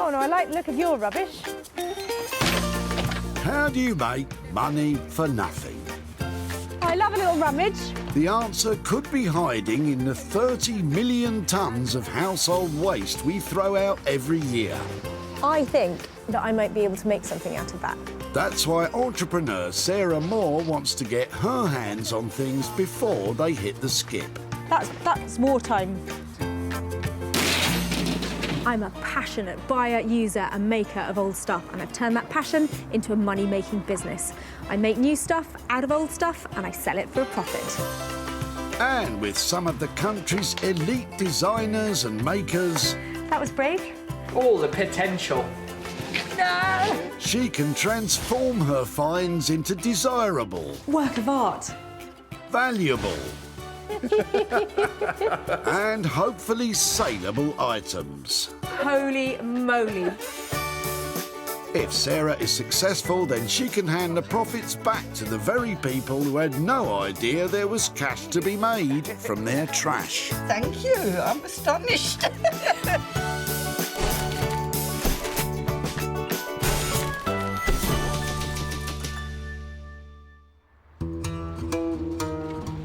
Oh no, I like the look of your rubbish. How do you make money for nothing? I love a little rummage. The answer could be hiding in the 30 million tonnes of household waste we throw out every year. I think that I might be able to make something out of that. That's why entrepreneur Sarah Moore wants to get her hands on things before they hit the skip. That's wartime. I'm a passionate buyer, user and maker of old stuff, and I've turned that passion into a money-making business. I make new stuff out of old stuff and I sell it for a profit. And with some of the country's elite designers and makers... That was brave. All the potential. No! She can transform her finds into desirable, Work of art. valuable and hopefully saleable items. Holy moly. If Sarah is successful, then she can hand the profits back to the very people who had no idea there was cash to be made from their trash. Thank you, I'm astonished.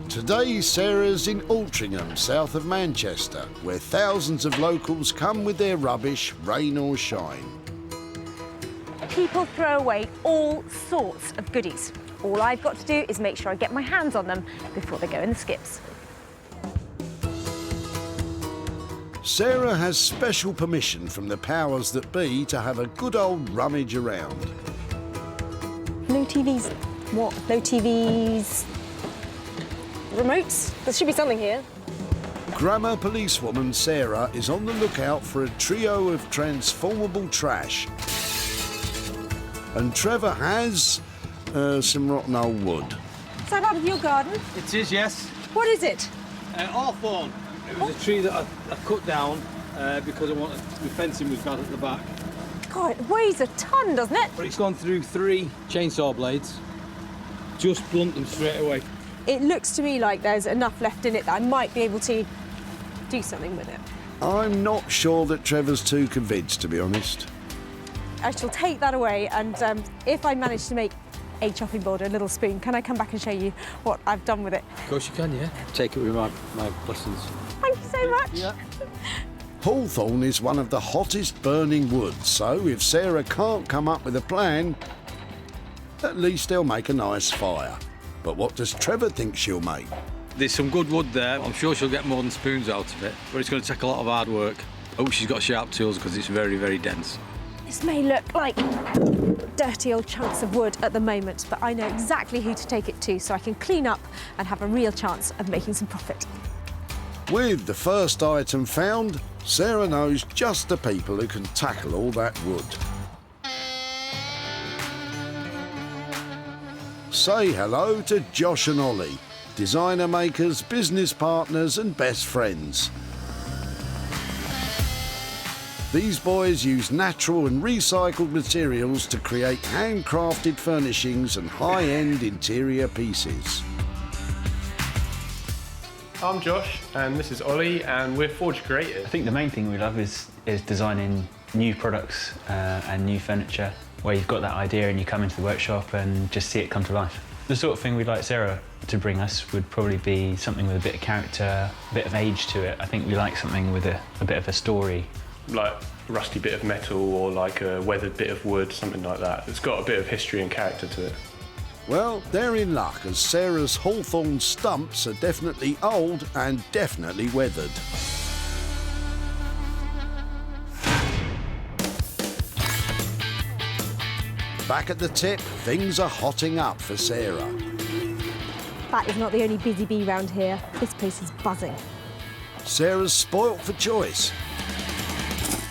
Today, Sarah's in Altringham, south of Manchester, where thousands of locals come with their rubbish, rain or shine. People throw away all sorts of goodies. All I've got to do is make sure I get my hands on them before they go in the skips. Sarah has special permission from the powers that be to have a good old rummage around. No TVs. What? No TVs. Remotes? There should be something here. Grammar policewoman Sarah is on the lookout for a trio of transformable trash. And Trevor has some rotten old wood. Is that out of your garden? It is, yes. What is it? Hawthorn. It was a tree that I cut down because I wanted the fencing was bad at the back. God, it weighs a ton, doesn't it? But it's gone through 3 chainsaw blades. Just blunt them straight away. It looks to me like there's enough left in it that I might be able to do something with it. I'm not sure that Trevor's too convinced, to be honest. I shall take that away, and if I manage to make a chopping board or a little spoon, can I come back and show you what I've done with it? Of course you can, yeah. Take it with my blessings. Thank you so much. Yeah. Hawthorn is one of the hottest burning woods, so if Sarah can't come up with a plan, at least they'll make a nice fire. But what does Trevor think she'll make? There's some good wood there. I'm sure she'll get more than spoons out of it, but it's going to take a lot of hard work. Oh, she's got sharp tools because it's very, very dense. This may look like dirty old chunks of wood at the moment, but I know exactly who to take it to so I can clean up and have a real chance of making some profit. With the first item found, Sarah knows just the people who can tackle all that wood. Say hello to Josh and Ollie, designer makers, business partners and best friends. These boys use natural and recycled materials to create handcrafted furnishings and high-end interior pieces. I'm Josh and this is Ollie and we're Forge Creative. I think the main thing we love is designing new products and new furniture where you've got that idea and you come into the workshop and just see it come to life. The sort of thing we'd like Sarah to bring us would probably be something with a bit of character, a bit of age to it. I think we like something with a bit of a story. Like a rusty bit of metal or like a weathered bit of wood, something like that. It's got a bit of history and character to it. Well, they're in luck as Sarah's Hawthorn stumps are definitely old and definitely weathered. Back at the tip, things are hotting up for Sarah. That is not the only busy bee round here. This place is buzzing. Sarah's spoilt for choice,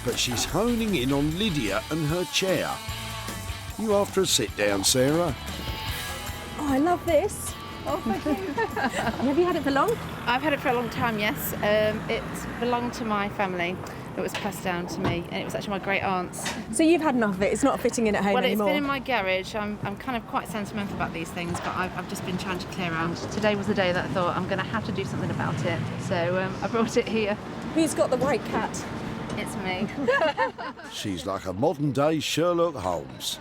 but she's honing in on Lydia and her chair. You after a sit down, Sarah? Oh, I love this. Oh, thank you. Have you had it for long? I've had it for a long time, yes. It belonged to my family. It was passed down to me, and it was actually my great aunt's. So you've had enough of it? It's not fitting in at home Well, anymore? it's been in my garage. I'm kind of quite sentimental about these things, but I've just been trying to clear out. Today was the day that I thought I'm going to have to do something about it, so I brought it here. Who's got the white cat? It's me. She's like a modern-day Sherlock Holmes.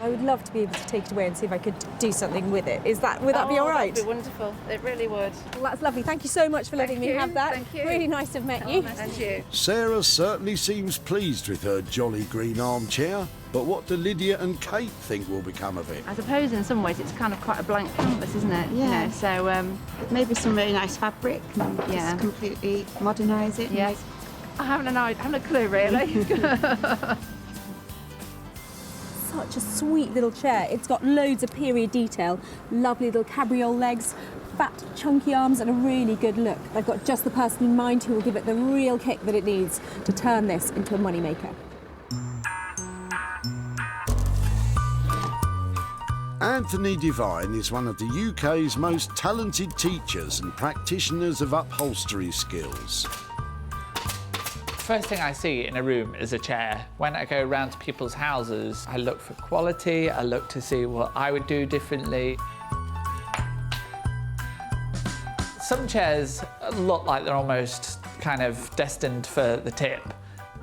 I would love to be able to take it away and see if I could do something with it. Would that be all right? That'd be wonderful. It really would. Well, that's lovely. Thank you so much for letting me have that. Thank you. Really nice to have met you. Nice and you. Sarah certainly seems pleased with her jolly green armchair, but what do Lydia and Kate think will become of it? I suppose in some ways it's kind of quite a blank canvas, isn't it? Yeah. You know, so Maybe some really nice fabric and Yeah. just completely modernise it. yeah, I haven't a clue really. Such a sweet little chair. It's got loads of period detail, lovely little cabriole legs, fat, chunky arms, and a really good look. They've got just the person in mind who will give it the real kick that it needs to turn this into a moneymaker. Anthony Devine is one of the UK's most talented teachers and practitioners of upholstery skills. First thing I see in a room is a chair. When I go around to people's houses, I look for quality, I look to see what I would do differently. Some chairs look like they're almost kind of destined for the tip,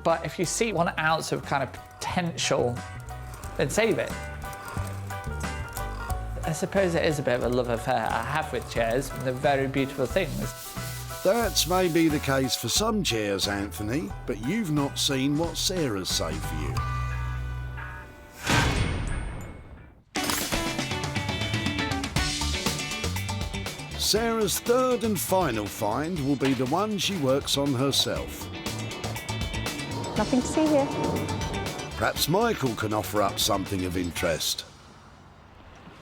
but if you see 1 ounce of kind of potential, then save it. I suppose it is a bit of a love affair I have with chairs, and they're very beautiful things. That's maybe the case for some chairs, Anthony, but you've not seen what Sarah's saved for you. Sarah's third and final find will be the one she works on herself. Nothing to see here. Perhaps Michael can offer up something of interest.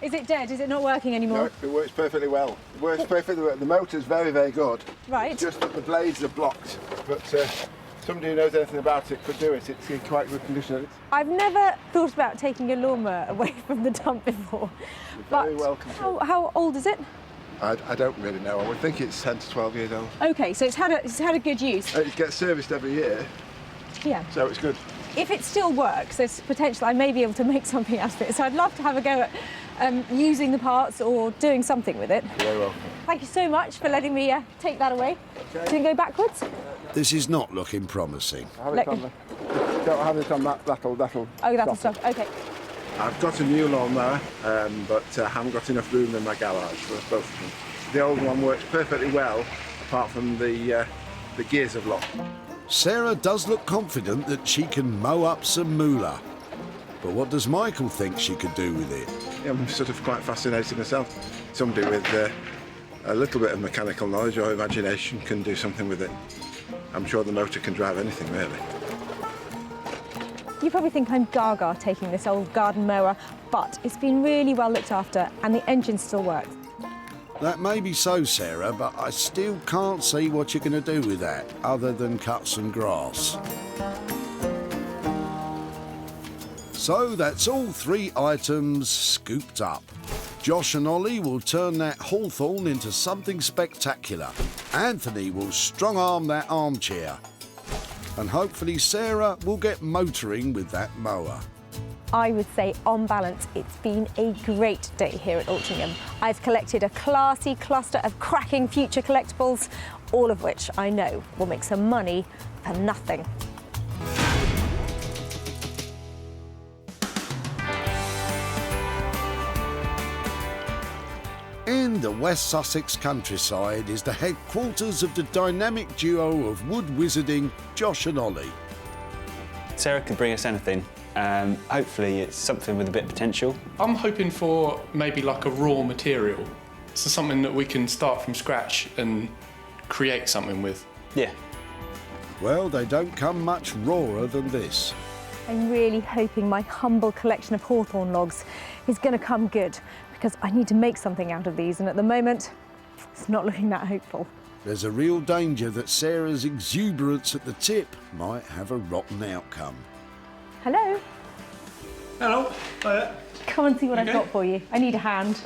Is it dead? Is it not working anymore? No, it works perfectly well. It works perfectly well. The motor's very, very good. Right. It's just that the blades are blocked. But somebody who knows anything about it could do it. It's in quite good condition. I've never thought about taking a lawnmower away from the dump before. You're very welcome to it. How old is it? I don't really know. I would think it's 10 to 12 years old. Okay, so it's had a good use. It gets serviced every year, Yeah. so it's good. If it still works, there's potential I may be able to make something out of it. So I'd love to have a go at using the parts or doing something with it. You're very welcome. Thank you so much for letting me take that away. Okay. Didn't go backwards? This is not looking promising. Have it on don't have it on that'll Oh, that'll stop. Okay. I've got a new lawnmower, but I haven't got enough room in my garage for both of them. The old one works perfectly well, apart from the gears have locked. Sarah does look confident that she can mow up some moolah. But what does Michael think she could do with it? Yeah, I'm sort of quite fascinated myself. Somebody with a little bit of mechanical knowledge or imagination can do something with it. I'm sure the motor can drive anything, really. You probably think I'm gaga taking this old garden mower, but it's been really well looked after and the engine still works. That may be so, Sarah, but I still can't see what you're going to do with that, other than cut some grass. So that's all 3 items scooped up. Josh and Ollie will turn that Hawthorn into something spectacular. Anthony will strong-arm that armchair. And hopefully Sarah will get motoring with that mower. I would say, on balance, it's been a great day here at Altringham. I've collected a classy cluster of cracking future collectibles, all of which I know will make some money for nothing. In the West Sussex countryside is the headquarters of the dynamic duo of wood wizarding Josh and Ollie. Sarah could bring us anything. Hopefully it's something with a bit of potential. I'm hoping for maybe like a raw material. So something that we can start from scratch and create something with. Yeah. Well, they don't come much rawer than this. I'm really hoping my humble collection of Hawthorn logs is going to come good, because I need to make something out of these, and at the moment, it's not looking that hopeful. There's a real danger that Sarah's exuberance at the tip might have a rotten outcome. Hello? Hello. Hiya. Come and see what I've got for you. I need a hand.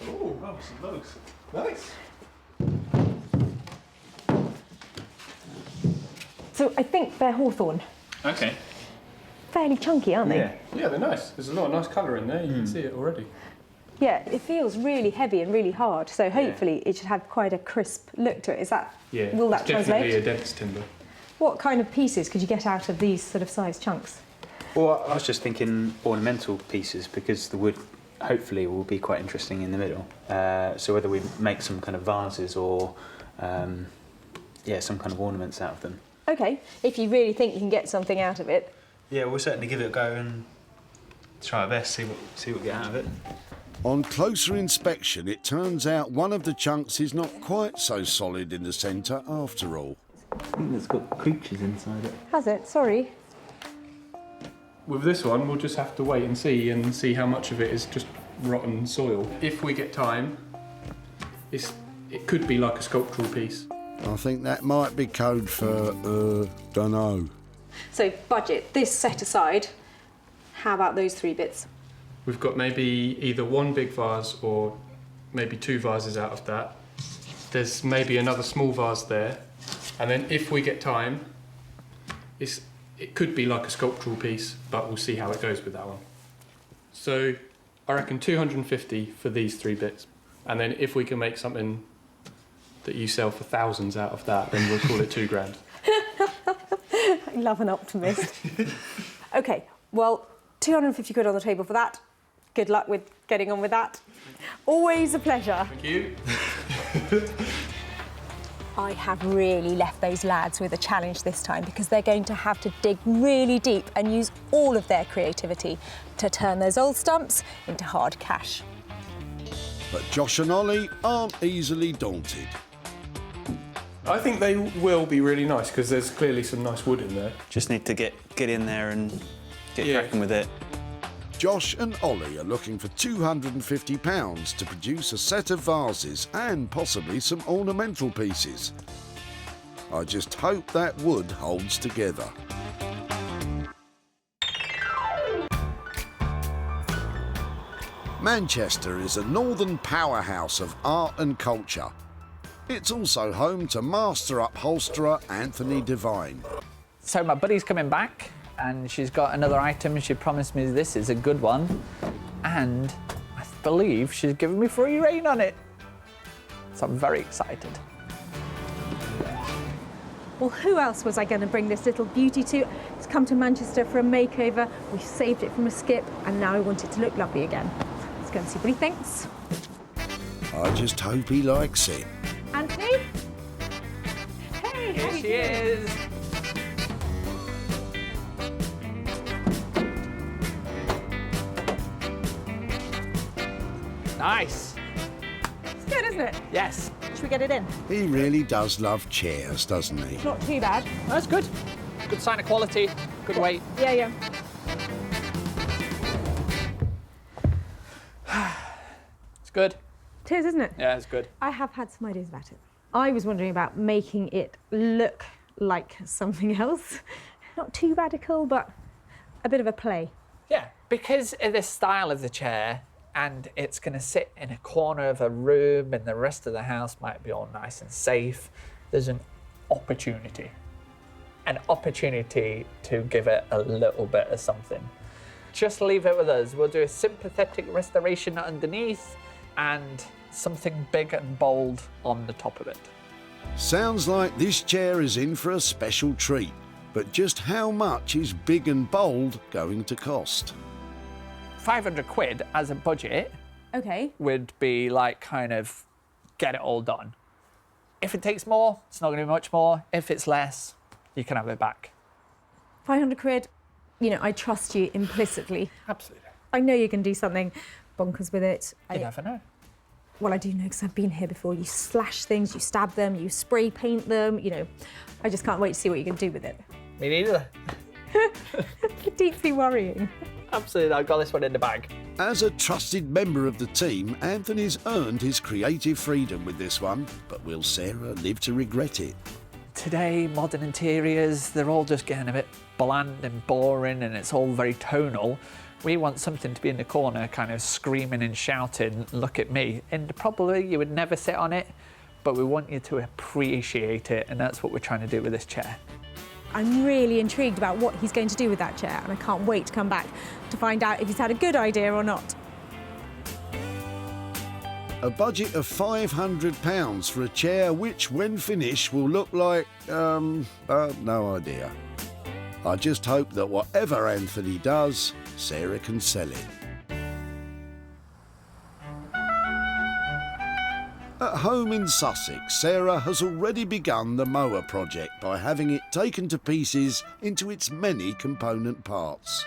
Oh, wow, some logs. Nice. So I think they're Hawthorn. Okay. Fairly chunky, aren't they? Yeah, they're nice. There's a lot of nice colour in there. You can see it already. Yeah, it feels really heavy and really hard, so hopefully it should have quite a crisp look to it. Is that, will that it's definitely translate? a dense timber. What kind of pieces could you get out of these sort of size chunks? Well, I was just thinking ornamental pieces because the wood hopefully will be quite interesting in the middle. So whether we make some kind of vases or some kind of ornaments out of them. OK, if you really think you can get something out of it. Yeah, we'll certainly give it a go and try our best, see what we get out of it. On closer inspection, it turns out one of the chunks is not quite so solid in the centre after all. I think it's got creatures inside it. Has it? Sorry. With this one, we'll just have to wait and see how much of it is just rotten soil. If we get time, it could be like a sculptural piece. I think that might be code for, dunno. So, budget, this set aside, how about those 3 bits? We've got maybe either one big vase or maybe 2 vases out of that. There's maybe another small vase there. And then if we get time, it could be like a sculptural piece, but we'll see how it goes with that one. So I reckon 250 for these 3 bits. And then if we can make something that you sell for thousands out of that, then we'll call it £2,000. I love an optimist. OK, well, 250 quid on the table for that. Good luck with getting on with that. Always a pleasure. Thank you. I have really left those lads with a challenge this time because they're going to have to dig really deep and use all of their creativity to turn those old stumps into hard cash. But Josh and Ollie aren't easily daunted. I think they will be really nice because there's clearly some nice wood in there. Just need to get in there and get cracking with it. Josh and Ollie are looking for £250 to produce a set of vases and possibly some ornamental pieces. I just hope that wood holds together. Manchester is a northern powerhouse of art and culture. It's also home to master upholsterer Anthony Devine. So my buddy's coming back and she's got another item. She promised me this is a good one. And I believe she's given me free rein on it. So I'm very excited. Well, who else was I going to bring this little beauty to? It's come to Manchester for a makeover. We saved it from a skip and now I want it to look lovely again. Let's go and see what he thinks. I just hope he likes it. Anthony? Hey, Here she is. Nice. It's good, isn't it? Yes. Should we get it in? He really does love chairs, doesn't he? Not too bad. That's good. Good sign of quality. Good weight. Yeah. It's good. It is, isn't it? Yeah, it's good. I have had some ideas about it. I was wondering about making it look like something else. Not too radical, but a bit of a play. Yeah, because of the style of the chair, and it's going to sit in a corner of a room and the rest of the house might be all nice and safe. There's an opportunity to give it a little bit of something. Just leave it with us. We'll do a sympathetic restoration underneath and something big and bold on the top of it. Sounds like this chair is in for a special treat. But just how much is big and bold going to cost? 500 quid as a budget OK. would be like kind of get it all done. If it takes more, it's not going to be much more. If it's less, you can have it back. 500 quid, you know, I trust you implicitly. Absolutely. I know you can do something bonkers with it. You never know. Well, I do know because I've been here before. You slash things, you stab them, you spray paint them, you know. I just can't wait to see what you can do with it. Me neither. Deeply worrying. Absolutely, I've got this one in the bag. As a trusted member of the team, Anthony's earned his creative freedom with this one, but will Sarah live to regret it? Today, modern interiors, they're all just getting a bit bland and boring and it's all very tonal. We want something to be in the corner kind of screaming and shouting, look at me. And probably you would never sit on it, but we want you to appreciate it, and that's what we're trying to do with this chair. I'm really intrigued about what he's going to do with that chair, and I can't wait to come back to find out if he's had a good idea or not. A A budget of £500 for a chair which, when finished, will look like, no idea. I just hope that whatever Anthony does, Sarah can sell it. At home in Sussex, Sarah has already begun the Mower project by having it taken to pieces into its many component parts.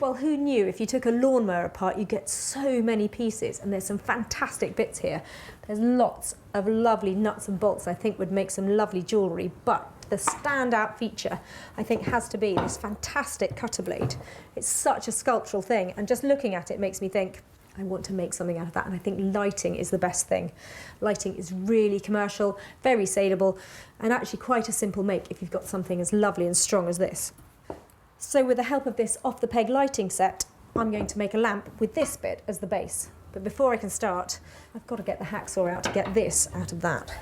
Well, who knew if you took a lawnmower apart, you'd get so many pieces, and there's some fantastic bits here. There's lots of lovely nuts and bolts I think would make some lovely jewellery, but the standout feature I think has to be this fantastic cutter blade. It's such a sculptural thing, and just looking at it makes me think, I want to make something out of that, and I think lighting is the best thing. Lighting is really commercial, very saleable, and actually quite a simple make if you've got something as lovely and strong as this. So with the help of this off-the-peg lighting set, I'm going to make a lamp with this bit as the base. But before I can start, I've got to get the hacksaw out to get this out of that.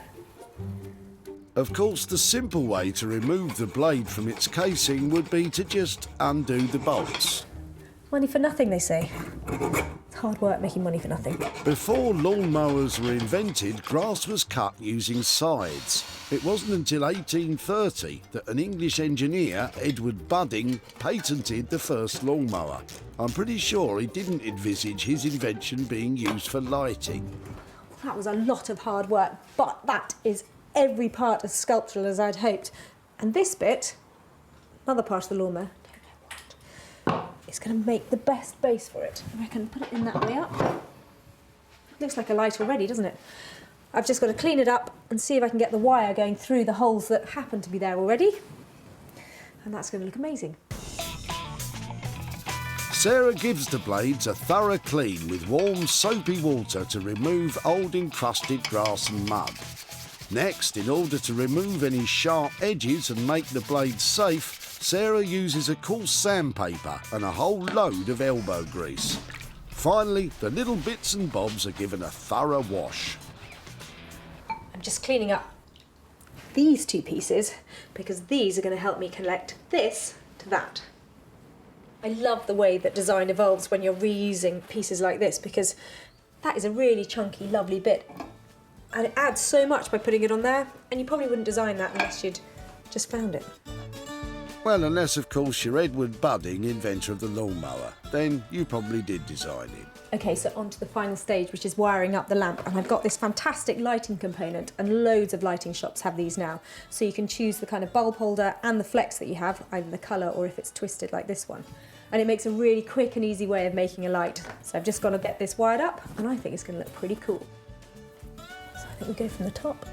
Of course, the simple way to remove the blade from its casing would be to just undo the bolts. Money for nothing, they say. It's hard work making money for nothing. Before lawnmowers were invented, grass was cut using scythes. It wasn't until 1830 that an English engineer, Edward Budding, patented the first lawnmower. I'm pretty sure he didn't envisage his invention being used for lighting. That was a lot of hard work, but that is every part as sculptural as I'd hoped. And this bit, another part of the lawnmower, it's going to make the best base for it. I reckon put it in that way up. Looks like a light already, doesn't it? I've just got to clean it up and see if I can get the wire going through the holes that happen to be there already. And that's going to look amazing. Sarah gives the blades a thorough clean with warm, soapy water to remove old encrusted grass and mud. Next, in order to remove any sharp edges and make the blades safe, Sarah uses a coarse sandpaper and a whole load of elbow grease. Finally, the little bits and bobs are given a thorough wash. I'm just cleaning up these two pieces because these are going to help me connect this to that. I love the way that design evolves when you're reusing pieces like this, because that is a really chunky, lovely bit. And it adds so much by putting it on there, and you probably wouldn't design that unless you'd just found it. Well, unless, of course, you're Edward Budding, inventor of the lawnmower. Then you probably did design it. Okay, so on to the final stage, which is wiring up the lamp. And I've got this fantastic lighting component, and loads of lighting shops have these now. So you can choose the kind of bulb holder and the flex that you have, either the colour or if it's twisted like this one. And it makes a really quick and easy way of making a light. So I've just got to get this wired up, and I think it's going to look pretty cool. So I think we go from the top.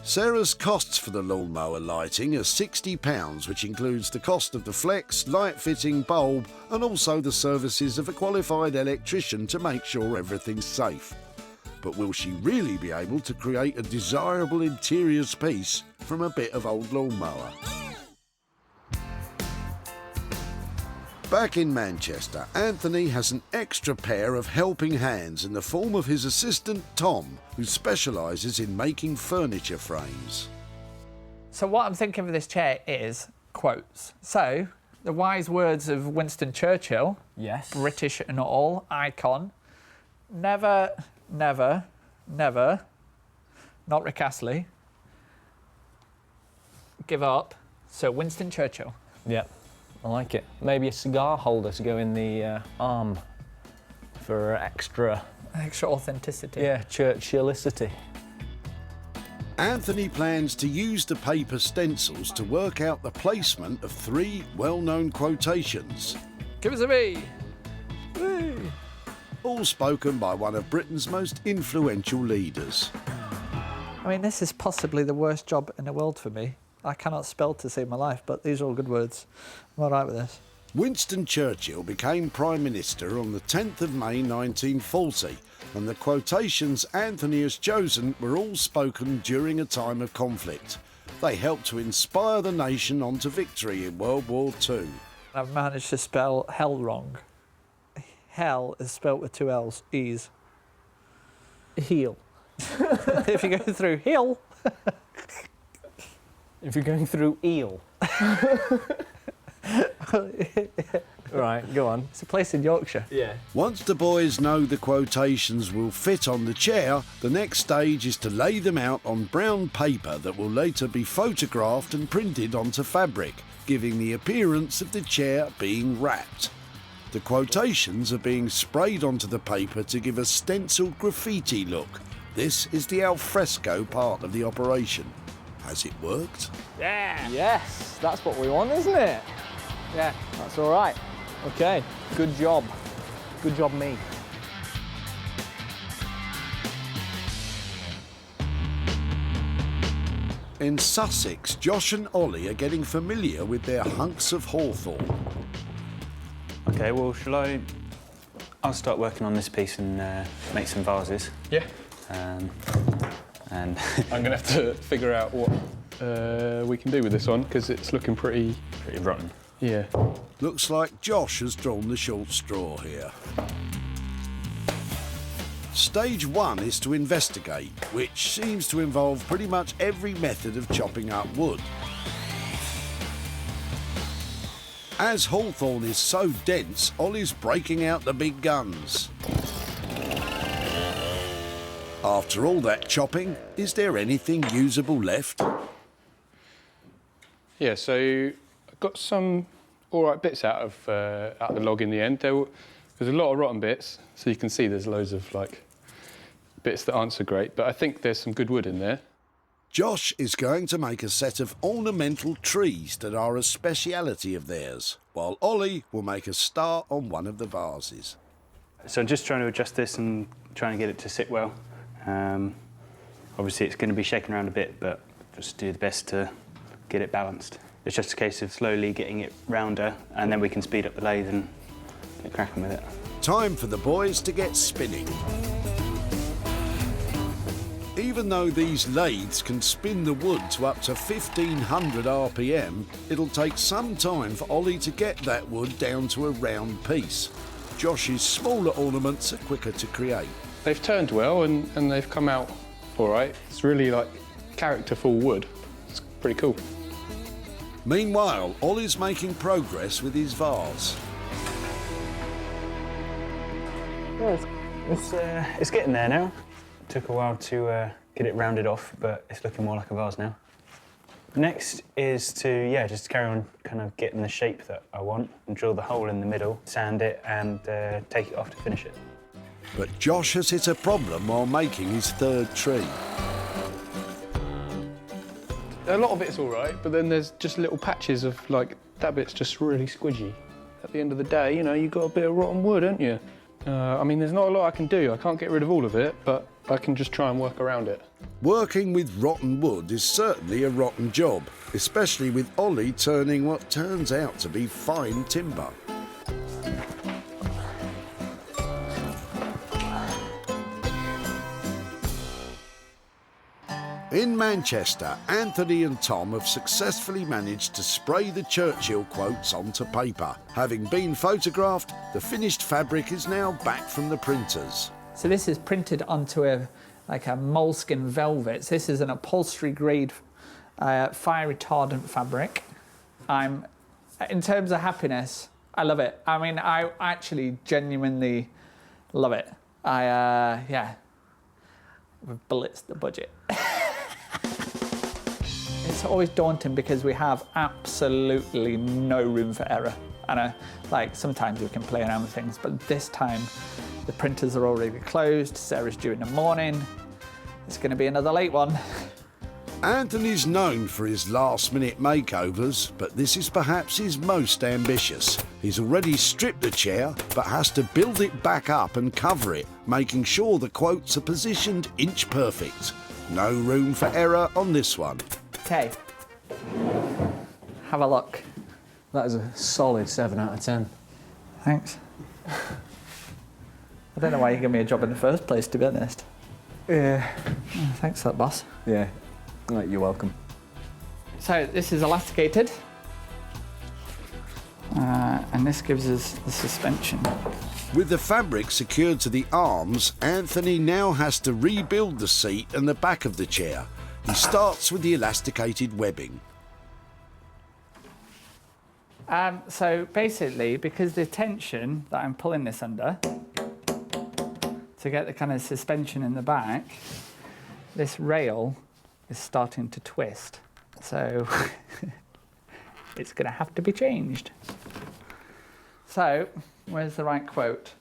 Sarah's costs for the lawnmower lighting are £60, which includes the cost of the flex, light fitting, bulb, and also the services of a qualified electrician to make sure everything's safe. But will she really be able to create a desirable interiors piece from a bit of old lawnmower? Back in Manchester, Anthony has an extra pair of helping hands in the form of his assistant Tom, who specialises in making furniture frames. So what I'm thinking for this chair is quotes. So, the wise words of Winston Churchill, yes, British and all, icon, never, never, never, not Rick Astley, give up. So Winston Churchill. Yep. I like it. Maybe a cigar holder to go in the arm for extra authenticity. Yeah, Churchillicity. Anthony plans to use the paper stencils to work out the placement of 3 well-known quotations. Give us a B. All spoken by one of Britain's most influential leaders. I mean, this is possibly the worst job in the world for me. I cannot spell to save my life, but these are all good words. I'm all right with this. Winston Churchill became Prime Minister on the 10th of May 1940, and the quotations Anthony has chosen were all spoken during a time of conflict. They helped to inspire the nation on to victory in World War II. I've managed to spell hell wrong. Hell is spelt with 2 L's, E's. Heel. If you go through hill... If you're going through eel. Right, go on. It's a place in Yorkshire. Yeah. Once the boys know the quotations will fit on the chair, the next stage is to lay them out on brown paper that will later be photographed and printed onto fabric, giving the appearance of the chair being wrapped. The quotations are being sprayed onto the paper to give a stenciled graffiti look. This is the alfresco part of the operation. Has it worked? Yeah. Yes, that's what we want, isn't it? Yeah, that's all right. Okay, good job. Good job, me. In Sussex, Josh and Ollie are getting familiar with their hunks of hawthorn. Okay, well, I'll start working on this piece and make some vases. Yeah. And I'm going to have to figure out what we can do with this one, because it's looking pretty rotten. Yeah. Looks like Josh has drawn the short straw here. Stage 1 is to investigate, which seems to involve pretty much every method of chopping up wood. As hawthorn is so dense, Ollie's breaking out the big guns. After all that chopping, is there anything usable left? Yeah, so I got some all right bits out of the log in the end. There's a lot of rotten bits, so you can see there's loads of bits that aren't so great, but I think there's some good wood in there. Josh is going to make a set of ornamental trees that are a speciality of theirs, while Ollie will make a start on one of the vases. So I'm just trying to adjust this and trying to get it to sit well. Obviously it's going to be shaken around a bit, but just do the best to get it balanced. It's just a case of slowly getting it rounder, and then we can speed up the lathe and get cracking with it. Time for the boys to get spinning. Even though these lathes can spin the wood to up to 1500 RPM, it'll take some time for Ollie to get that wood down to a round piece. Josh's smaller ornaments are quicker to create. They've turned well and they've come out all right. It's really characterful wood. It's pretty cool. Meanwhile, Ollie's making progress with his vase. Yeah, it's getting there now. It took a while to get it rounded off, but it's looking more like a vase now. Next is to, just carry on kind of getting the shape that I want and drill the hole in the middle, sand it and take it off to finish it. But Josh has hit a problem while making his third tree. A lot of it's all right, but then there's just little patches of that bit's just really squidgy. At the end of the day, you've got a bit of rotten wood, haven't you? I mean, there's not a lot I can do. I can't get rid of all of it, but I can just try and work around it. Working with rotten wood is certainly a rotten job, especially with Ollie turning what turns out to be fine timber. In Manchester, Anthony and Tom have successfully managed to spray the Churchill quotes onto paper. Having been photographed, the finished fabric is now back from the printers. So this is printed onto a moleskin velvet. So this is an upholstery grade fire retardant fabric. In terms of happiness, I love it. I mean, I actually genuinely love it. We've blitzed the budget. It's always daunting because we have absolutely no room for error. And sometimes we can play around with things, but this time the printers are already closed. Sarah's due in the morning. It's going to be another late one. Anthony's known for his last-minute makeovers, but this is perhaps his most ambitious. He's already stripped the chair, but has to build it back up and cover it, making sure the quotes are positioned inch perfect. No room for error on this one. Okay, have a look. That is a solid 7 out of 10. Thanks. I don't know why you gave me a job in the first place, to be honest. Yeah. Oh, thanks for that, boss. Yeah, you're welcome. So this is elasticated. And this gives us the suspension. With the fabric secured to the arms, Anthony now has to rebuild the seat and the back of the chair. He starts with the elasticated webbing. So basically, because the tension that I'm pulling this under, to get the kind of suspension in the back, this rail is starting to twist. So it's going to have to be changed. So, where's the right quote?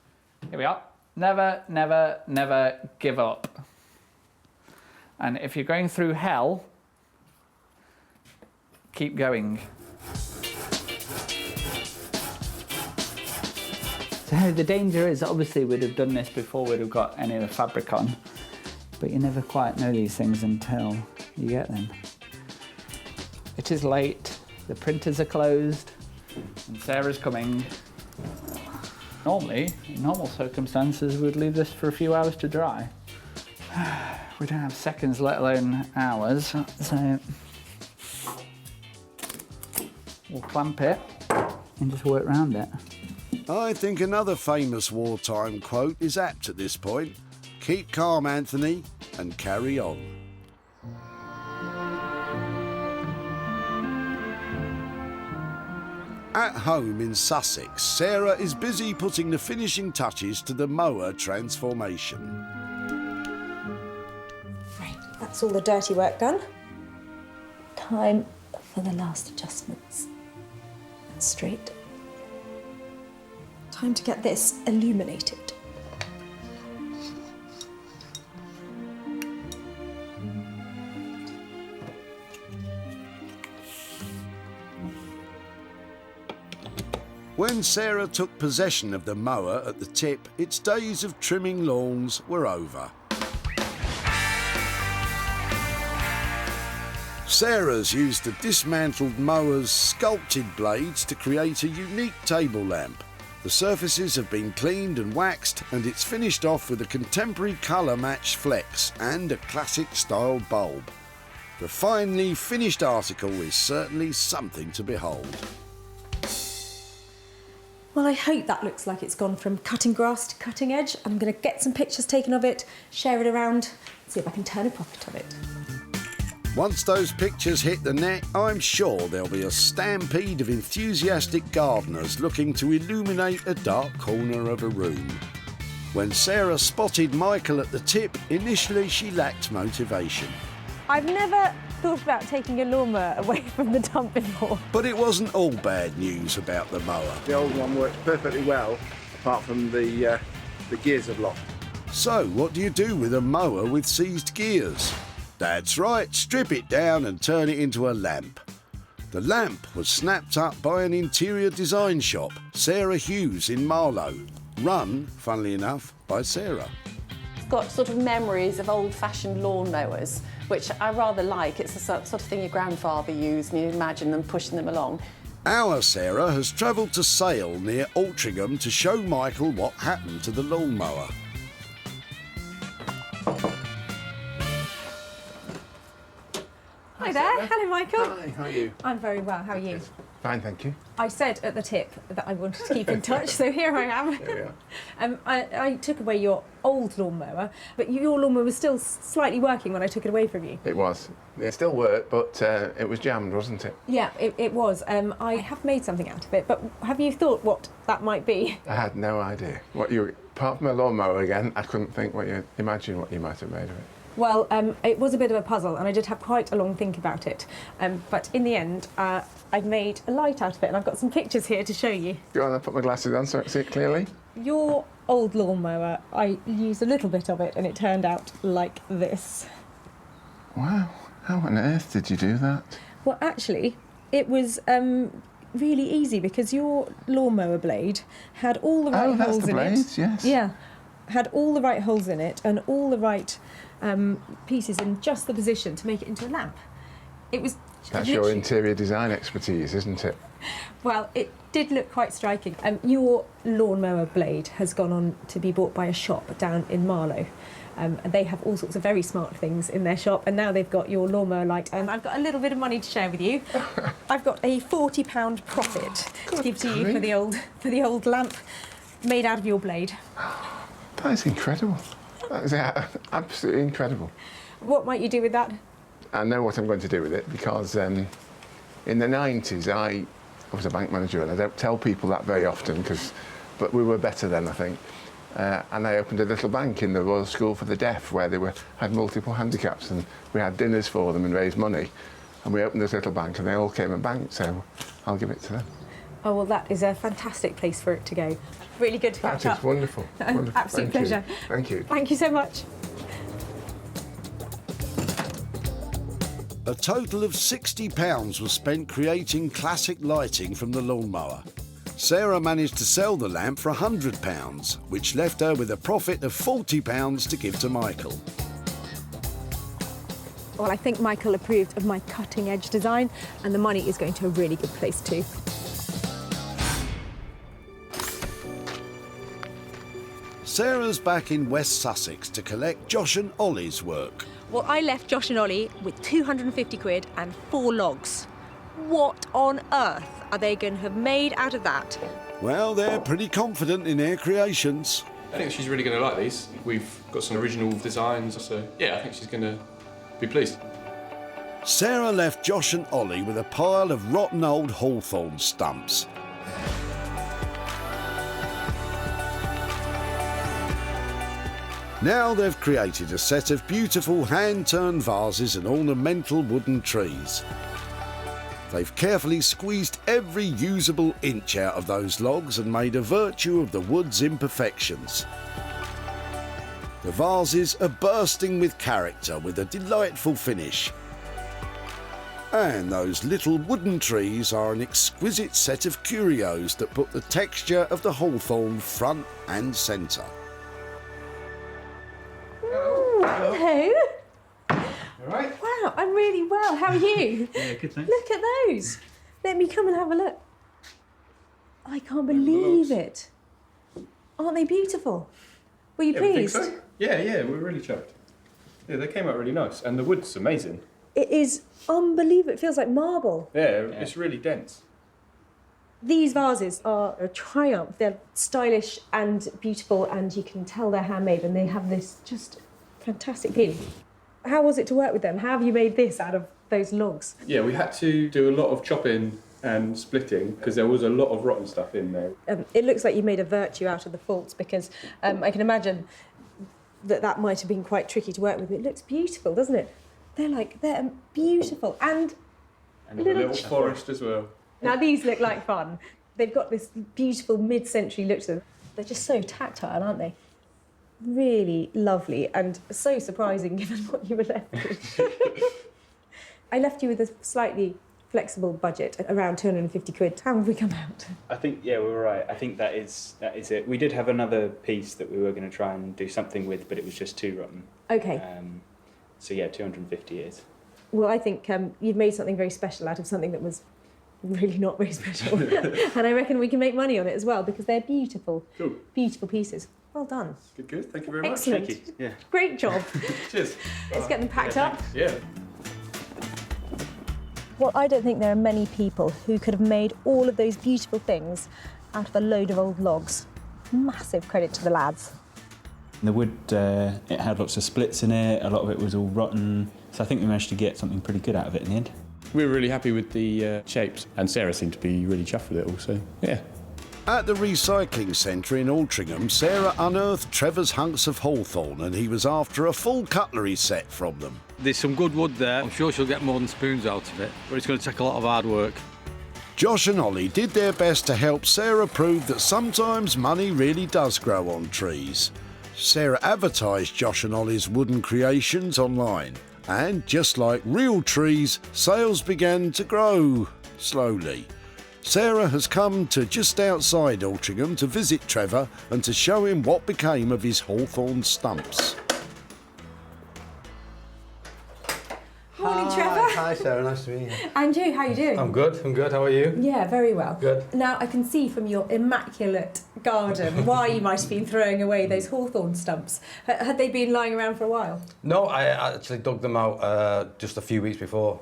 Here we are. Never, never, never give up. And if you're going through hell, keep going. So the danger is, obviously we'd have done this before we'd have got any of the fabric on, but you never quite know these things until you get them. It is late, the printers are closed, and Sarah's coming. Normally, in normal circumstances, we'd leave this for a few hours to dry. We don't have seconds, let alone hours, so we'll clamp it and just work around it. I think another famous wartime quote is apt at this point. Keep calm, Anthony, and carry on. At home in Sussex, Sarah is busy putting the finishing touches to the Mower transformation. Right, that's all the dirty work done. Time for the last adjustments. And straight. Time to get this illuminated. When Sarah took possession of the mower at the tip, its days of trimming lawns were over. Sarah's used the dismantled mower's sculpted blades to create a unique table lamp. The surfaces have been cleaned and waxed, and it's finished off with a contemporary colour-matched flex and a classic-style bulb. The finely finished article is certainly something to behold. Well, I hope that looks like it's gone from cutting grass to cutting edge. I'm going to get some pictures taken of it, share it around, see if I can turn a profit of it. Once those pictures hit the net, I'm sure there'll be a stampede of enthusiastic gardeners looking to illuminate a dark corner of a room. When Sarah spotted Michael at the tip, initially she lacked motivation. I've never thought about taking a lawnmower away from the dump before. But it wasn't all bad news about the mower. The old one works perfectly well, apart from the gears have locked. So what do you do with a mower with seized gears? That's right, strip it down and turn it into a lamp. The lamp was snapped up by an interior design shop, Sarah Hughes in Marlow, run, funnily enough, by Sarah. Got sort of memories of old-fashioned lawnmowers, which I rather like. It's the sort of thing your grandfather used, and you imagine them pushing them along. Our Sarah has travelled to Sale near Altringham to show Michael what happened to the lawnmower. Hi there. Hello, Michael. Hi, how are you? I'm very well. How are you? Fine, thank you. I said at the tip that I wanted to keep in touch, so here I am. There we are. I took away your old lawnmower, but your lawnmower was still slightly working when I took it away from you. It was. It still worked, but it was jammed, wasn't it? Yeah, it was. I have made something out of it, but have you thought what that might be? I had no idea. Apart from a lawnmower again, I couldn't imagine what you might have made of it. Well, it was a bit of a puzzle, and I did have quite a long think about it. But in the end, I've made a light out of it, and I've got some pictures here to show you. Go on, I'll put my glasses on so I can see it clearly. Your old lawnmower, I used a little bit of it, and it turned out like this. Wow, how on earth did you do that? Well, actually, it was really easy because your lawnmower blade had all the right holes in it. Oh, that's the blades, yes. Yeah, had all the right holes in it and all the right pieces in just the position to make it into a lamp. It was That's your interior design expertise, isn't it? Well, it did look quite striking. Your lawnmower blade has gone on to be bought by a shop down in Marlow. And they have all sorts of very smart things in their shop, and now they've got your lawnmower light. And I've got a little bit of money to share with you. I've got a £40 profit to give to you for the old lamp made out of your blade. That is incredible. That is absolutely incredible. What might you do with that? I know what I'm going to do with it because in the 90s I I was a bank manager, and I don't tell people that very often, but we were better then, I think. And I opened a little bank in the Royal School for the Deaf, where they had multiple handicaps, and we had dinners for them and raised money. And we opened this little bank, and they all came and banked, so I'll give it to them. Oh, well, that is a fantastic place for it to go. Really good to catch up. It's wonderful. Wonderful. Absolute pleasure. Thank you. Thank you so much. A total of £60 was spent creating classic lighting from the lawnmower. Sarah managed to sell the lamp for £100, which left her with a profit of £40 to give to Michael. Well, I think Michael approved of my cutting-edge design, and the money is going to a really good place too. Sarah's back in West Sussex to collect Josh and Ollie's work. Well, I left Josh and Ollie with 250 quid and 4 logs. What on earth are they going to have made out of that? Well, they're pretty confident in their creations. I think she's really going to like these. We've got some original designs, so yeah, I think she's going to be pleased. Sarah left Josh and Ollie with a pile of rotten old Hawthorn stumps. Now they've created a set of beautiful hand-turned vases and ornamental wooden trees. They've carefully squeezed every usable inch out of those logs and made a virtue of the wood's imperfections. The vases are bursting with character with a delightful finish. And those little wooden trees are an exquisite set of curios that put the texture of the Hawthorn front and centre. Hello. All right. Wow, I'm really well. How are you? Yeah, good, thanks. Look at those. Let me come and have a look. I can't believe it. Aren't they beautiful? Were you pleased? I think so. Yeah, we're really chuffed. Yeah, they came out really nice, and the wood's amazing. It is unbelievable. It feels like marble. Yeah, it's really dense. These vases are a triumph. They're stylish and beautiful, and you can tell they're handmade, and they have this just fantastic feeling. How was it to work with them? How have you made this out of those logs? Yeah, we had to do a lot of chopping and splitting because there was a lot of rotten stuff in there. It looks like you made a virtue out of the faults, because I can imagine that might have been quite tricky to work with. It looks beautiful, doesn't it? They're beautiful, and a little forest as well. Now these look like fun. They've got this beautiful mid-century look to them. They're just so tactile, aren't they? Really lovely, and so surprising given what you were left with. I left you with a slightly flexible budget, around 250 quid. How have we come out? I think, yeah, we were right. I think that is it. We did have another piece that we were going to try and do something with, but it was just too rotten. Okay. So yeah, 250 is. Well, I think you've made something very special out of something that was really not very special. And I reckon we can make money on it as well, because they're beautiful, cool, beautiful pieces. Well done. Good. Thank you very much. Excellent. Thank you. Yeah. Great job. Cheers. Let's get them packed up. Yeah. Well, I don't think there are many people who could have made all of those beautiful things out of a load of old logs. Massive credit to the lads. The wood, it had lots of splits in it, a lot of it was all rotten, so I think we managed to get something pretty good out of it in the end. We were really happy with the shapes, and Sarah seemed to be really chuffed with it also, yeah. At the recycling centre in Altringham, Sarah unearthed Trevor's hunks of Hawthorn, and he was after a full cutlery set from them. There's some good wood there. I'm sure she'll get more than spoons out of it, but it's going to take a lot of hard work. Josh and Ollie did their best to help Sarah prove that sometimes money really does grow on trees. Sarah advertised Josh and Ollie's wooden creations online, and just like real trees, sales began to grow slowly. Sarah has come to just outside Altringham to visit Trevor and to show him what became of his Hawthorn stumps. Morning, Trevor. Hi, Sarah. Nice to meet you. And you, how are you doing? I'm good. How are you? Yeah, very well. Good. Now, I can see from your immaculate garden why you might have been throwing away those Hawthorn stumps. Had they been lying around for a while? No, I actually dug them out just a few weeks before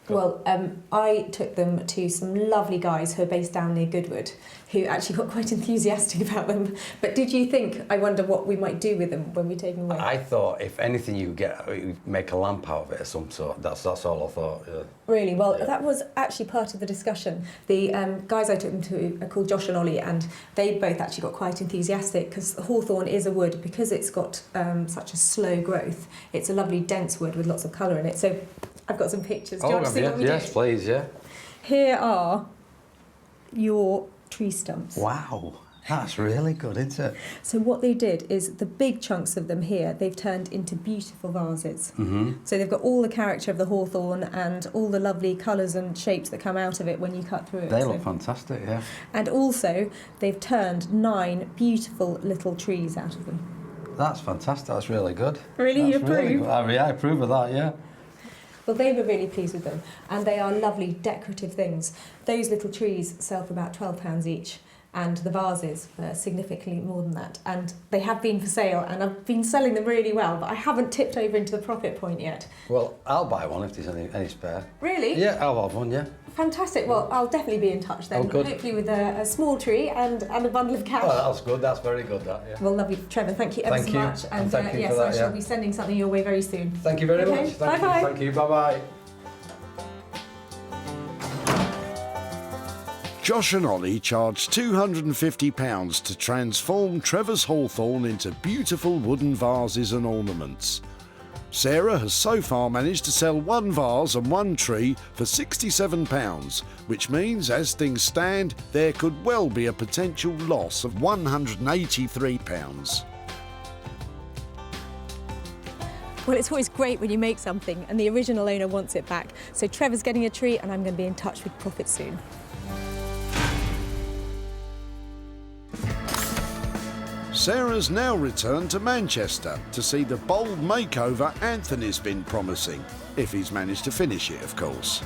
Well, I took them to some lovely guys who are based down near Goodwood, who actually got quite enthusiastic about them. But did you think, I wonder what we might do with them when we take them away? I thought if anything you make a lamp out of it of some sort. That's all I thought. Yeah. Really? Well, that was actually part of the discussion. The guys I took them to are called Josh and Ollie, and they both actually got quite enthusiastic because Hawthorn is a wood, because it's got such a slow growth. It's a lovely dense wood with lots of colour in it. So I've got some pictures. Do you want to see what we did? Yes, please, yeah. Here are your tree stumps. Wow, that's really good, isn't it? So what they did is the big chunks of them here, they've turned into beautiful vases. Mm-hmm. So they've got all the character of the hawthorn and all the lovely colours and shapes that come out of it when you cut through it. They look fantastic, yeah. And also, they've turned 9 beautiful little trees out of them. That's fantastic, that's really good. Really, you approve? Really good. Yeah, I approve of that, yeah. Well, they were really pleased with them, and they are lovely decorative things. Those little trees sell for about £12 each, and the vases are significantly more than that. And they have been for sale, and I've been selling them really well, but I haven't tipped over into the profit point yet. Well, I'll buy one if there's any spare. Really? Yeah, I'll have one, yeah. Fantastic. Well, I'll definitely be in touch then. Oh, good. Hopefully with a small tree and a bundle of cash. Oh, that's good. That's very good, that, yeah. Well, lovely. Trevor, thank you ever so much. And thank you yes, for that, I shall be sending something your way very soon. Thank you very much. Thank Bye-bye. you. Thank you. Bye-bye. Josh and Ollie charged £250 to transform Trevor's hawthorn into beautiful wooden vases and ornaments. Sarah has so far managed to sell 1 vase and 1 tree for £67, which means, as things stand, there could well be a potential loss of £183. Well, it's always great when you make something and the original owner wants it back. So Trevor's getting a tree and I'm going to be in touch with profit soon. Sarah's now returned to Manchester to see the bold makeover Anthony's been promising, if he's managed to finish it, of course.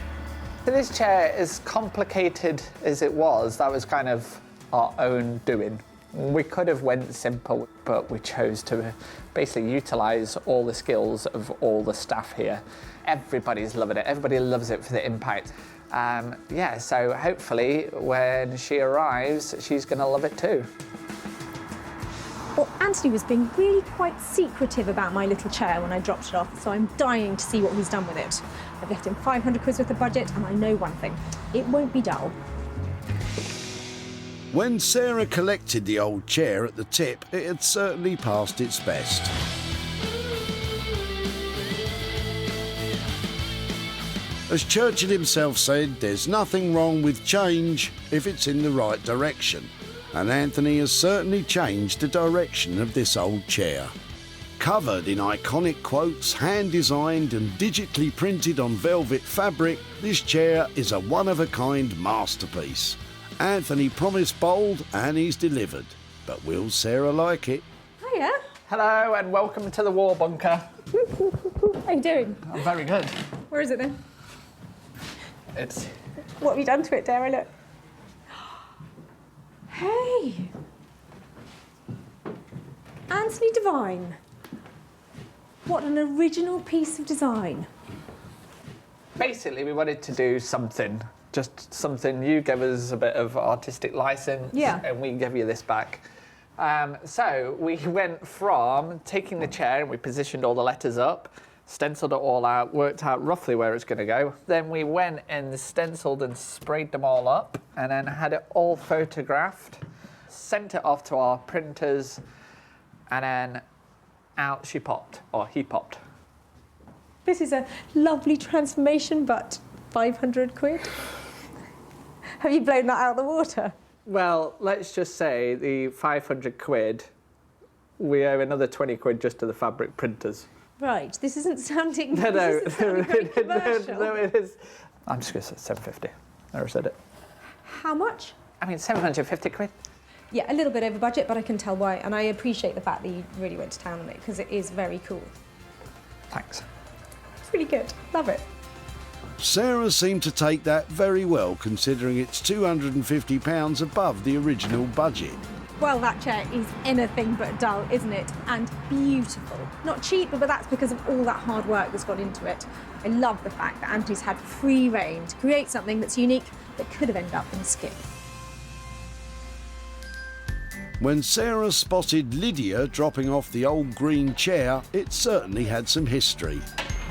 So this chair, as complicated as it was, that was kind of our own doing. We could have went simple, but we chose to basically utilise all the skills of all the staff here. Everybody's loving it. Everybody loves it for the impact. Yeah, so hopefully when she arrives, she's going to love it too. Well, Anthony was being really quite secretive about my little chair when I dropped it off, so I'm dying to see what he's done with it. I've left him 500 quid worth of budget, and I know one thing, it won't be dull. When Sarah collected the old chair at the tip, it had certainly passed its best. As Churchill himself said, there's nothing wrong with change if it's in the right direction. And Anthony has certainly changed the direction of this old chair. Covered in iconic quotes, hand-designed and digitally printed on velvet fabric, this chair is a one-of-a-kind masterpiece. Anthony promised bold and he's delivered. But will Sarah like it? Hiya. Hello and welcome to the war bunker. How you doing? I'm very good. Where is it then? It's... What have you done to it, dare I look? Hey! Anthony Devine. What an original piece of design. Basically, we wanted to do something, just something. You gave us a bit of artistic license, yeah, and we gave you this back. So we went from taking the chair and we positioned all the letters up, stenciled it all out, worked out roughly where it's going to go. Then we went and stenciled and sprayed them all up and then had it all photographed, sent it off to our printers, and then out she popped, or he popped. This is a lovely transformation, but 500 quid? Have you blown that out of the water? Well, let's just say the 500 quid, we owe another 20 quid just to the fabric printers. Right, this isn't sounding, No, very commercial. no, it is. I'm just going to say 750. I never said it. How much? I mean, 750 quid. Yeah, a little bit over budget, but I can tell why. And I appreciate the fact that you really went to town on it, because it is very cool. Thanks. It's really good. Love it. Sarah seemed to take that very well, considering it's £250 above the original budget. Well, that chair is anything but dull, isn't it? And beautiful. Not cheap, but that's because of all that hard work that's gone into it. I love the fact that Anthony's had free rein to create something that's unique that could have ended up in a skip. When Sarah spotted Lydia dropping off the old green chair, it certainly had some history.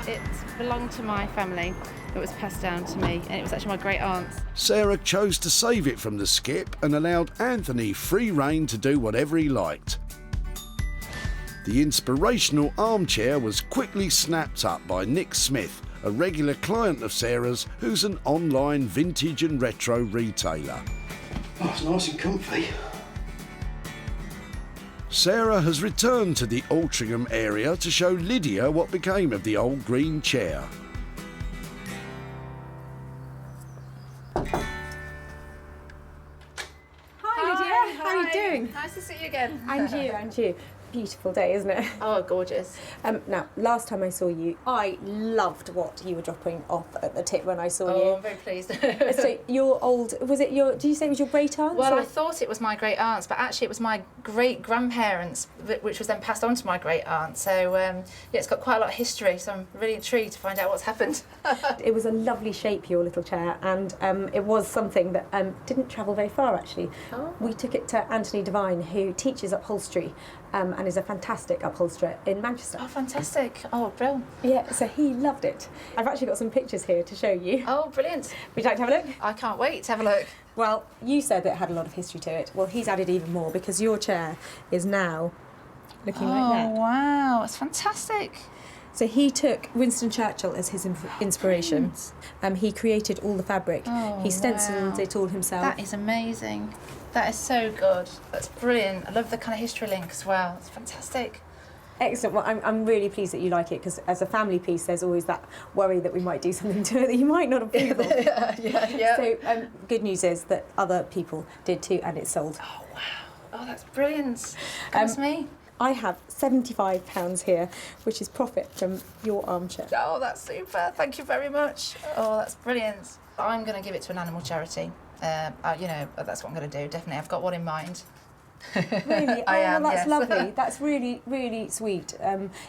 It belonged to my family. It was passed down to me, and it was actually my great aunt's. Sarah chose to save it from the skip and allowed Anthony free rein to do whatever he liked. The inspirational armchair was quickly snapped up by Nick Smith, a regular client of Sarah's who's an online vintage and retro retailer. Oh, it's nice and comfy. Sarah has returned to the Altringham area to show Lydia what became of the old green chair. Hi Lydia, how are you doing? Nice to see you again. And you. Beautiful day, isn't it? Oh, gorgeous. Now, last time I saw you, I loved what you were dropping off at the tip when I saw you. Oh, I'm very pleased. So your old, was it your, did you say it was your great aunt? Well, I thought it was my great aunt's, but actually it was my great grandparents, which was then passed on to my great aunt. So yeah, it's got quite a lot of history. So I'm really intrigued to find out what's happened. It was a lovely shape, your little chair, and it was something that didn't travel very far actually. Oh. We took it to Anthony Devine, who teaches upholstery and is a fantastic upholsterer in Manchester. Oh, fantastic. Oh, brilliant. Yeah, so he loved it. I've actually got some pictures here to show you. Oh, brilliant. Would you like to have a look? I can't wait to have a look. Well, you said that it had a lot of history to it. Well, he's added even more because your chair is now looking like that. Oh, wow. It's fantastic. So he took Winston Churchill as his inspiration. He created all the fabric. Oh, he stenciled wow. it all himself. That is amazing. That is so good. That's brilliant. I love the kind of history link as well. It's fantastic. Excellent. Well, I'm really pleased that you like it because as a family piece, there's always that worry that we might do something to it that you might not approve of. yeah. So good news is that other people did too, and it's sold. Oh wow! Oh, that's brilliant. That's me. I have £75 here, which is profit from your armchair. Oh, that's super. Thank you very much. Oh, that's brilliant. I'm going to give it to an animal charity. You know, that's what I'm going to do. Definitely, I've got one in mind. Really? I am, that's yes. lovely. That's really, really sweet.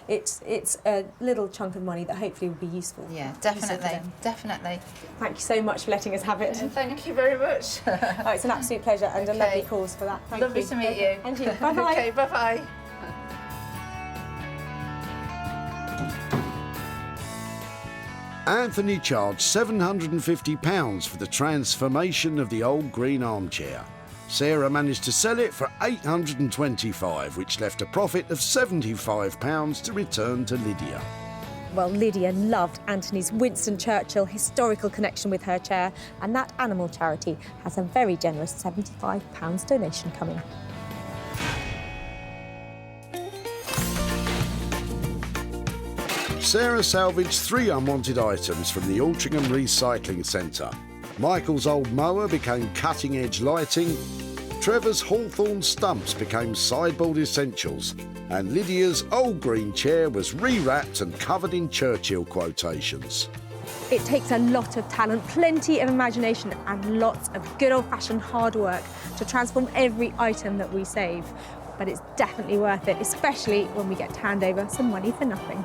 It's a little chunk of money that hopefully will be useful. Yeah, definitely, definitely. Thank you so much for letting us have it. Thank you very much. Oh, it's an absolute pleasure and a lovely cause for that. Thank Lovely you. to meet you. And you. Bye-bye. Okay, bye-bye. Anthony charged £750 for the transformation of the old green armchair. Sarah managed to sell it for £825, which left a profit of £75 to return to Lydia. Well, Lydia loved Anthony's Winston Churchill historical connection with her chair, and that animal charity has a very generous £75 donation coming. Sarah salvaged 3 unwanted items from the Altringham Recycling Centre. Michael's old mower became cutting-edge lighting, Trevor's Hawthorn stumps became sideboard essentials, and Lydia's old green chair was rewrapped and covered in Churchill quotations. It takes a lot of talent, plenty of imagination and lots of good old-fashioned hard work to transform every item that we save. But it's definitely worth it, especially when we get to hand over some money for nothing.